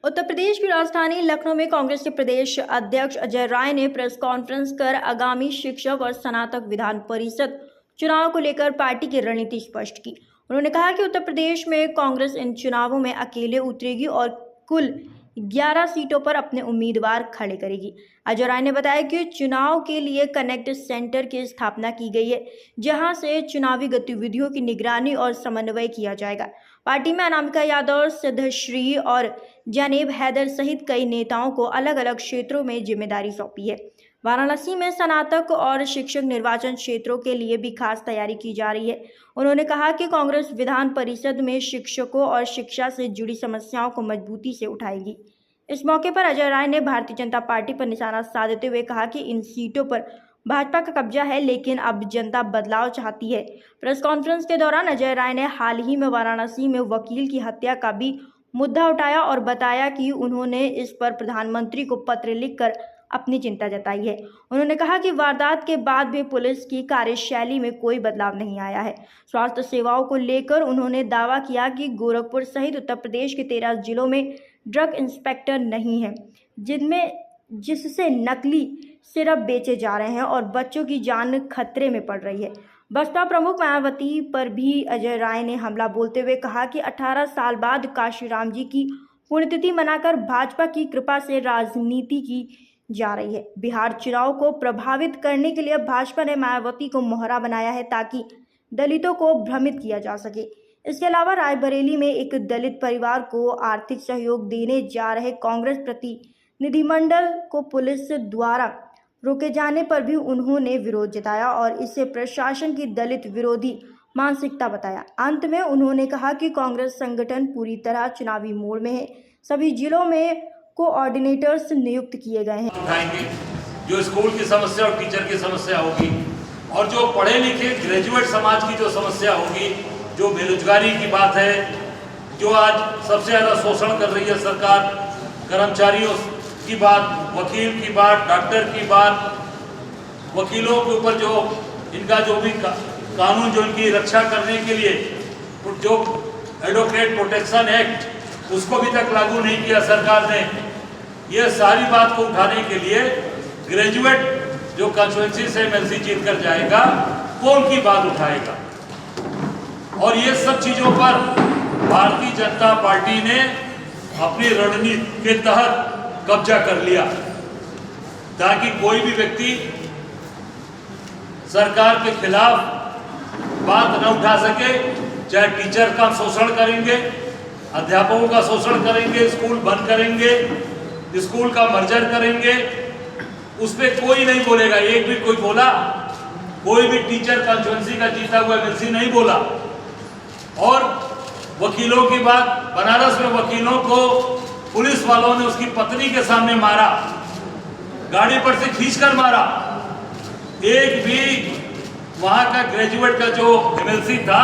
उत्तर प्रदेश की राजधानी लखनऊ में कांग्रेस के प्रदेश अध्यक्ष अजय राय ने प्रेस कॉन्फ्रेंस कर आगामी शिक्षक और स्नातक विधान परिषद चुनाव को लेकर पार्टी की रणनीति स्पष्ट की। उन्होंने कहा कि उत्तर प्रदेश में कांग्रेस इन चुनावों में अकेले उतरेगी और कुल 11 सीटों पर अपने उम्मीदवार खड़े करेगी। अजय राय ने बताया कि चुनाव के लिए कनेक्ट सेंटर की स्थापना की गई है, जहां से चुनावी गतिविधियों की निगरानी और समन्वय किया जाएगा। पार्टी में अनामिका यादव, सिद्धश्री और जनेब हैदर सहित कई नेताओं को अलग अलग क्षेत्रों में जिम्मेदारी सौंपी है। वाराणसी में स्नातक और शिक्षक निर्वाचन क्षेत्रों के लिए भी खास तैयारी की जा रही है। उन्होंने कहा कि कांग्रेस विधान परिषद में शिक्षकों और शिक्षा से जुड़ी समस्याओं को मजबूती से उठाएगी। इस मौके पर अजय राय ने भारतीय जनता पार्टी पर निशाना साधते हुए कहा कि इन सीटों पर भाजपा का कब्जा है, लेकिन अब जनता बदलाव चाहती है। प्रेस कॉन्फ्रेंस के दौरान अजय राय ने हाल ही में वाराणसी में वकील की हत्या का भी मुद्दा उठाया और बताया कि उन्होंने इस पर प्रधानमंत्री को पत्र लिखकर अपनी चिंता जताई है। उन्होंने कहा कि वारदात के बाद भी पुलिस की कार्यशैली में कोई बदलाव नहीं आया है। स्वास्थ्य सेवाओं को लेकर उन्होंने दावा किया कि गोरखपुर सहित उत्तर प्रदेश के 13 जिलों में ड्रग इंस्पेक्टर नहीं है, जिससे नकली सिरप बेचे जा रहे हैं और बच्चों की जान खतरे में पड़ रही है। बसपा प्रमुख मायावती पर भी अजय राय ने हमला बोलते हुए कहा कि 18 साल बाद काशीराम जी की पुण्यतिथि मनाकर भाजपा की कृपा से राजनीति की जा रही है। बिहार चुनाव को प्रभावित करने के लिए भाजपा ने मायावती को मोहरा बनाया है ताकि दलितों को भ्रमित किया जा सके। इसके अलावा रायबरेली में एक दलित परिवार को आर्थिक सहयोग देने जा रहे कांग्रेस प्रतिनिधिमंडल को पुलिस द्वारा रोके जाने पर भी उन्होंने विरोध जताया और इसे प्रशासन की दलित विरोधी मानसिकता बताया। अंत में उन्होंने कहा कि कांग्रेस संगठन पूरी तरह चुनावी मोड में है। सभी जिलों में कोऑर्डिनेटर्स नियुक्त किए गए हैं। उठाएंगे जो स्कूल की समस्या और टीचर की समस्या होगी, और जो पढ़े लिखे ग्रेजुएट समाज की जो समस्या होगी, जो बेरोजगारी की बात है, जो आज सबसे ज़्यादा शोषण कर रही है सरकार, कर्मचारियों की बात, वकील की बात, डॉक्टर की बात, वकीलों के ऊपर जो इनका जो भी कानून जो इनकी रक्षा करने के लिए जो एडवोकेट प्रोटेक्शन एक्ट उसको भी तक लागू नहीं किया सरकार ने। यह सारी बात को उठाने के लिए ग्रेजुएट जो कंस्टिट्यूएंसी से एमएलसी जीत कर जाएगा वो उनकी बात उठाएगा, और ये सब चीजों पर भारतीय जनता पार्टी ने अपनी रणनीति के तहत कब्जा कर लिया ताकि कोई भी व्यक्ति सरकार के खिलाफ बात न उठा सके। चाहे टीचर का शोषण करेंगे, अध्यापकों का शोषण करेंगे, स्कूल बंद करेंगे, स्कूल का मर्जर करेंगे, उस पर कोई नहीं बोलेगा। एक भी कोई बोला, कोई भी टीचर कंस्टिट्यूएंसी का जीता हुआ एमएलसी नहीं बोला। और वकीलों की बात, बनारस में वकीलों को पुलिस वालों ने उसकी पत्नी के सामने मारा, गाड़ी पर से खींचकर मारा। एक भी वहां का ग्रेजुएट का जो एमएलसी था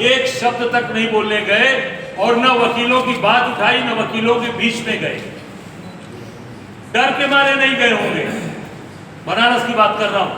एक शब्द तक नहीं बोलने गए, और न वकीलों की बात उठाई, न वकीलों के बीच में गए। डर के मारे नहीं गए होंगे। बनारस की बात कर रहा हूं।